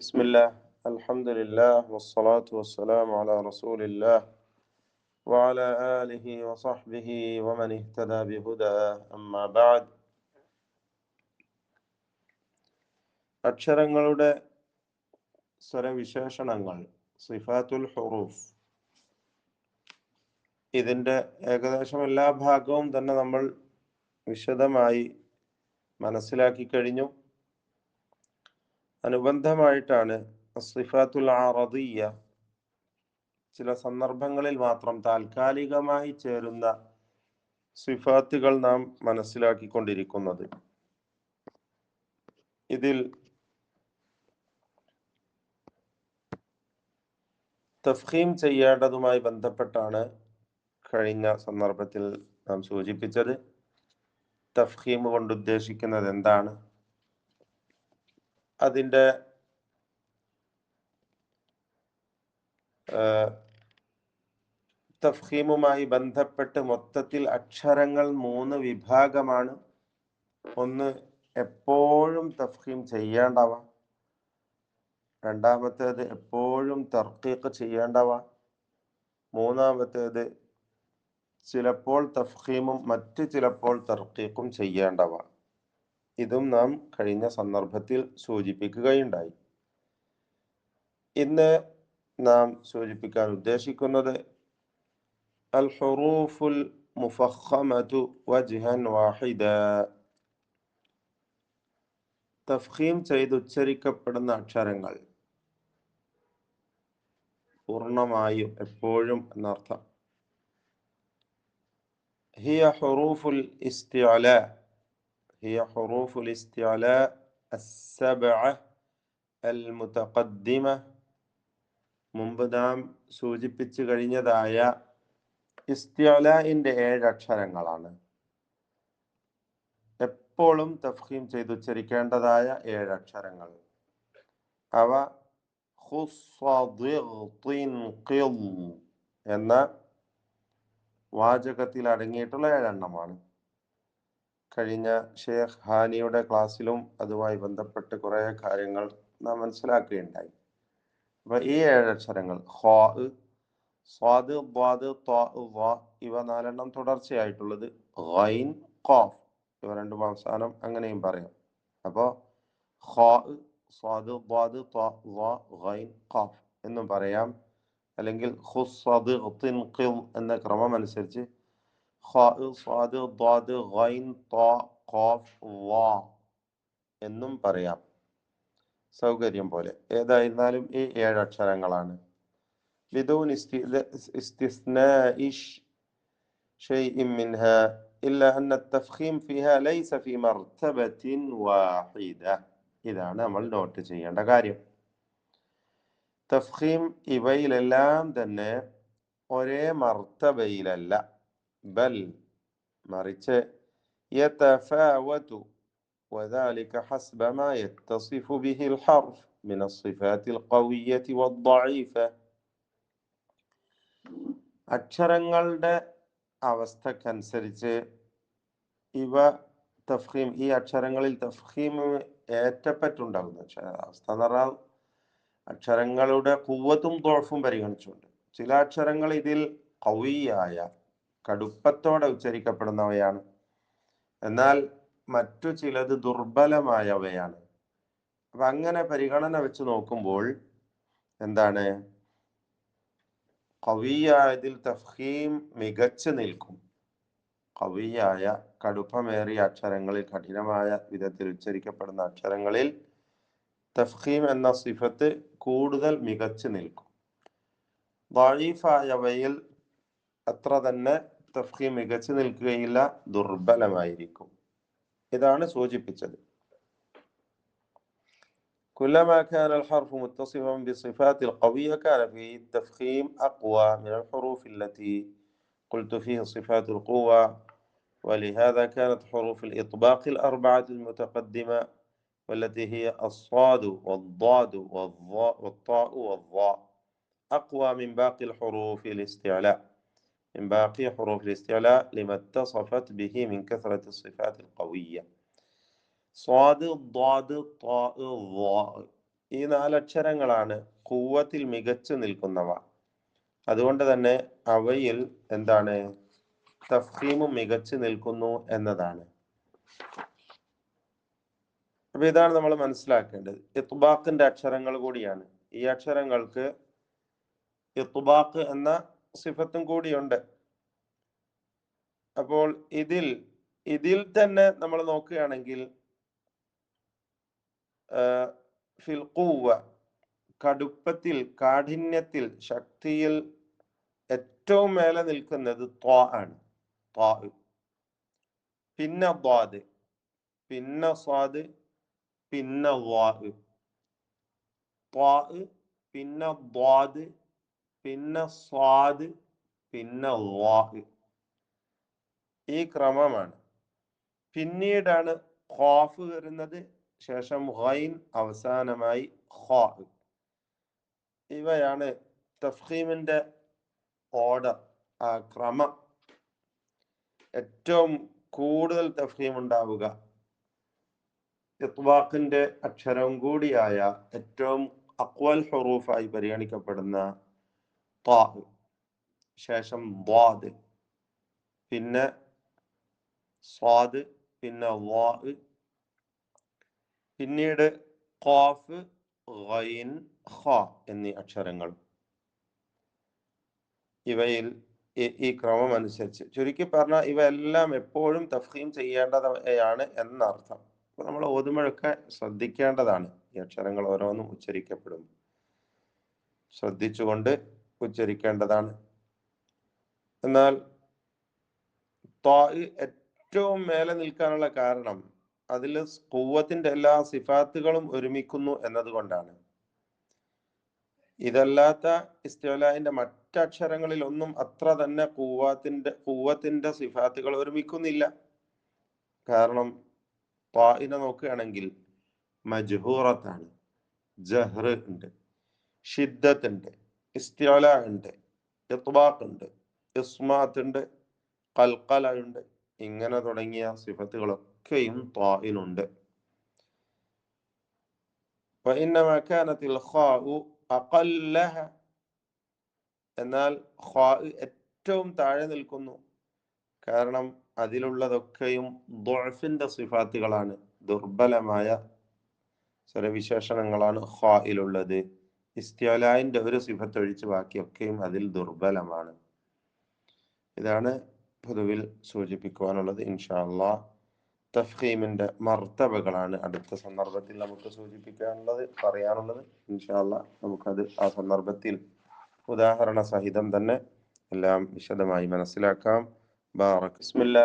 بسم الله الحمد لله والصلاة والسلام على رسول الله وعلى آله وصحبه ومن اهتدى بهداه أما بعد അക്ഷരങ്ങളുടെ സ്വരവിശേഷണങ്ങൾ സിഫാത്തുൽ ഹുറൂഫ് ഇതിൻ്റെ ഏകദേശം എല്ലാ ഭാഗവും തന്നെ നമ്മൾ വിശദമായി മനസ്സിലാക്കി കഴിഞ്ഞു. അനുബന്ധമായിട്ടാണ് സിഫാത്തുൽ അറദിയ്യ, ചില സന്ദർഭങ്ങളിൽ മാത്രം താൽക്കാലികമായി ചേരുന്ന സിഫാത്തുകൾ നാം മനസ്സിലാക്കിക്കൊണ്ടിരിക്കുന്നത്. ഇതിൽ തഫ്ഖീം ചെയ്യേണ്ടതുമായി ബന്ധപ്പെട്ടാണ് കഴിഞ്ഞ സന്ദർഭത്തിൽ നാം സൂചിപ്പിച്ചത്. തഫ്ഖീം കൊണ്ട് ഉദ്ദേശിക്കുന്നത് എന്താണ്, അതിൻ്റെ തഫ്ഖീമുമായി ബന്ധപ്പെട്ട് മൊത്തത്തിൽ അക്ഷരങ്ങൾ 3 വിഭാഗമാണ്. ഒന്ന്, എപ്പോഴും തഫ്ഖീം ചെയ്യേണ്ടവ. രണ്ടാമത്തേത്, എപ്പോഴും തർക്കീഖ് ചെയ്യേണ്ടവ. മൂന്നാമത്തേത്, ചിലപ്പോൾ തഫ്ഖീമും മറ്റ് ചിലപ്പോൾ തർക്കീഖും ചെയ്യേണ്ടവ. ഇതും നാം കഴിഞ്ഞ സന്ദർഭത്തിൽ സൂചിപ്പിക്കുകയുണ്ടായി. ഇന്ന് നാം സൂചിപ്പിക്കാൻ ഉദ്ദേശിക്കുന്നത് അൽ ഹുറൂഫുൽ മുഫഖമതു വജ്ഹൻ വാഹിദ, തഫ്ഖീം ചെയ്ത് ഉച്ചരിക്കപ്പെടുന്ന അക്ഷരങ്ങൾ പൂർണ്ണമായും എപ്പോഴും എന്നർത്ഥം. ഹിയ ഹുറൂഫുൽ ഇസ്തിഅലാ, ഹിയ ഹുറൂഫുൽ ഇസ്തിഅലാ അസ്സബ്അ അൽ മുതഖദ്ദിമ, മുമ്പ് നാം സൂചിപ്പിച്ചു കഴിഞ്ഞതായ ഇസ്തിഅലാഇന്റെ 7 അക്ഷരങ്ങളാണ്. എപ്പോഴും തഫ്ഖീം ചെയ്ത് ഉച്ചരിക്കേണ്ടതായ 7 അക്ഷരങ്ങൾ. അവ എന്ന വാചകത്തിൽ അടങ്ങിയിട്ടുള്ള 7 എണ്ണമാണ്. കഴിഞ്ഞ ഷേഖ് ഹാനിയുടെ ക്ലാസ്സിലും അതുമായി ബന്ധപ്പെട്ട് കുറെ കാര്യങ്ങൾ നാം മനസ്സിലാക്കുകയുണ്ടായി. അപ്പൊ ഈ 7 അക്ഷരങ്ങൾ ഖാ, സ്വാദ്, ദ്വാദ്, ത്വാ, ള, ഇവ 4 എണ്ണം തുടർച്ചയായിട്ടുള്ളത്. ഗൈൻ, ഖാഫ് ഇവ 2 അവസാനം അങ്ങനെയും പറയാം. അപ്പോ ഖാ, സ്വാദ്, ദ്വാദ്, ത്വാ, ള, ഗൈൻ, ഖാഫ് എന്നും പറയാം. അല്ലെങ്കിൽ എന്ന ക്രമം അനുസരിച്ച് ഖാ, സ്വാദ്, ദ്വാദ്, ഗൈൻ, ത്വാ, ഖാഫ്, ള എന്നും പറയാം, സൗകര്യം പോലെ. ഏതായിരുന്നാലും ഈ 7 അക്ഷരങ്ങളാണ്. بدون استثناء شيء منها إلا أن التفخيم فيها ليس في مرتبة واحدة. ഇതാണ് നമ്മൾ നോട്ട് ചെയ്യേണ്ട കാര്യം. തഫ്ഖീം ഇവയിലെല്ലാം തന്നെ ഒരേ മർത്തബയിലല്ല, ബൽ മറിച്ച് യതഫാവതു وذلك حسب ما يتصف به الحرف من الصفات القوية والضعيفة. അക്ഷരങ്ങളുടെ അവസ്ഥക്കനുസരിച്ച് ഇവ തഫ്ഖീം, ഈ അക്ഷരങ്ങളിൽ തഫ്ഖീം ഏറ്റപ്പെട്ടുണ്ടാകുന്ന അവസ്ഥ എന്ന് പറഞ്ഞാൽ അക്ഷരങ്ങളുടെ ഖുവ്വത്തും ദുഅഫും പരിഗണിച്ചുകൊണ്ട് ചില അക്ഷരങ്ങൾ ഇതിൽ ഖവിയായ, കടുപ്പത്തോടെ ഉച്ചരിക്കപ്പെടുന്നവയാണ്. എന്നാൽ മറ്റു ചിലത് ദുർബലമായവയാണ്. അപ്പൊ അങ്ങനെ പരിഗണന വെച്ച് നോക്കുമ്പോൾ എന്താണ്, ഖവിയായതിൽ തഫ്ഖീം മികച്ചു നിൽക്കും. ഖവിയായ, കടുപ്പമേറിയ അക്ഷരങ്ങളിൽ, കഠിനമായ വിധത്തിൽ ഉച്ചരിക്കപ്പെടുന്ന അക്ഷരങ്ങളിൽ തഫ്ഖീം എന്ന സിഫത്ത് കൂടുതൽ മികച്ചു നിൽക്കും. ദഈഫായവയിൽ അത്ര തന്നെ തഫ്ഖീം മികച്ചു നിൽക്കുകയില്ല, ദുർബലമായിരിക്കും. ഇതാണ് സൂചിപ്പിച്ചത്. كلما كان الحرف متصفا بالصفات القوية كان فيه التفخيم أقوى من الحروف التي قلت فيه صفات القوة. ولهذا كانت حروف الإطباق 4 المتقدمة، والتي هي الصاد والضاد والطاء والظاء، أقوى من باقي الحروف الاستعلاء، من باقي حروف الاستعلاء لما اتصفت به من كثرة الصفات القوية. സ്വാദ്, ദ്വാദ്, ത്വാ, ള ഈ 4 അക്ഷരങ്ങളാണ് ഖുവ്വത്തിൽ മികച്ചു നിൽക്കുന്നവ. അതുകൊണ്ട് തന്നെ അവയിൽ എന്താണ് തഫ്ഖീമും മികച്ചു നിൽക്കുന്നു എന്നതാണ്. അപ്പൊ ഇതാണ് നമ്മൾ മനസ്സിലാക്കേണ്ടത്. ഇത്ബാഖിന്റെ അക്ഷരങ്ങൾ കൂടിയാണ്. ഈ അക്ഷരങ്ങൾക്ക് ഇത്ബാഖ് എന്ന സിഫത്തും കൂടിയുണ്ട്. അപ്പോൾ ഇതിൽ തന്നെ നമ്മൾ നോക്കുകയാണെങ്കിൽ ഫിൽ ഖുവ്വ, കടുപ്പത്തിൽ, കാഠിന്യത്തിൽ, ശക്തിയിൽ ഏറ്റവും മേലെ നിൽക്കുന്നത് ത്വാ ആണ്. ത്വാ, പിന്നെ ദ്വാദ്, പിന്നെ സ്വാദ്, പിന്നെ ളാ. ത്വാ, പിന്നെ ദ്വാദ്, പിന്നെ സ്വാദ്, പിന്നെ ളാ. ഈ ക്രമമാണ്. പിന്നീടാണ് ഖാഫ് വരുന്നത്, ശേഷം ഗൈൻ, അവസാനമായി ഖാ. ഇവയാണ് തഫ്ഖീമിന്റെ ഓർഡർ, ആ ക്രമം. ഏറ്റവും കൂടുതൽ തഫ്ഖീം ഉണ്ടാവുക ഇത്ബാഖിന്റെ അക്ഷരവും കൂടിയായ ഏറ്റവും അഖ്വൽ ഹുറൂഫായി പരിഗണിക്കപ്പെടുന്ന ത്വാ, ശേഷം ദ്വാദ്, പിന്നെ സ്വാദ്, പിന്നെ ളാ, പിന്നീട് ഖാഫ്, ഗൈൻ, ഖാ എന്നീ അക്ഷരങ്ങൾ. ഇവയിൽ ഈ ക്രമം അനുസരിച്ച് ചുരുക്കി പറഞ്ഞാൽ ഇവയെല്ലാം എപ്പോഴും തഫ്ഖീം ചെയ്യേണ്ടതാണ് എന്നർത്ഥം. അപ്പൊ നമ്മൾ ഓതുമ്പോഴൊക്കെ ശ്രദ്ധിക്കേണ്ടതാണ്. ഈ അക്ഷരങ്ങൾ ഓരോന്നും ഉച്ചരിക്കപ്പെടും, ശ്രദ്ധിച്ചുകൊണ്ട് ഉച്ചരിക്കേണ്ടതാണ്. എന്നാൽ ത്വാ ഏറ്റവും മേലെ നിൽക്കാനുള്ള കാരണം അതിൽ ഖുവ്വത്തിന്റെ എല്ലാ സിഫാത്തുകളും ഒരുമിക്കുന്നു എന്നതുകൊണ്ടാണ്. ഇതല്ലാത്ത ഇസ്തിഅലാഇന്റെ മറ്റക്ഷരങ്ങളിൽ ഒന്നും അത്ര തന്നെ ഖുവ്വത്തിന്റെ സിഫാത്തുകൾ ഒരുമിക്കുന്നില്ല. കാരണം ത്വാഇനെ നോക്കുകയാണെങ്കിൽ മജ്ഹൂറത്താണ്, ജഹ്ർ ഉണ്ട്, ഷിദ്ദത്ത് ഉണ്ട്, ഇസ്തിഅലാ ഉണ്ട്, ഇത്ബാഖ് ഉണ്ട്, ഇസ്മാത്ത് ഉണ്ട്, ഖൽഖല ഉണ്ട്. ഇങ്ങനെ തുടങ്ങിയ സിഫത്തുകളൊക്കെയും ത്വാഇനുണ്ട്. وإنما كانت الخاء أقلها, എന്നാൽ ഖാ ഏറ്റവും താഴെ നിൽക്കുന്നു. കാരണം അതിലുള്ളതൊക്കെയും ദുഅഫിന്റെ സിഫാത്തുകളാണ്, ദുർബലമായ സ്വരവിശേഷണങ്ങളാണ് ഖായിലുള്ളത്. ഇസ്തിഅലാഇന്റെ ഒരു സിഫത്ത് ഒഴിച്ച് ബാക്കിയൊക്കെയും അതിൽ ദുർബലമാണ്. ഇതാണ് പൊതുവിൽ സൂചിപ്പിക്കുവാനുള്ളത്. ഇൻഷാ അല്ലാഹ് തഫ്ഖീമിന്റെ മർത്തബകളാണ് അടുത്ത സന്ദർഭത്തിൽ നമുക്ക് പറയാനുള്ളത്. ഇൻഷാ അല്ലാഹ് നമുക്കത് ആ സന്ദർഭത്തിൽ ഉദാഹരണ സഹിതം തന്നെ എല്ലാം വിശദമായി മനസ്സിലാക്കാം. ബിസ്മില്ലാഹ്.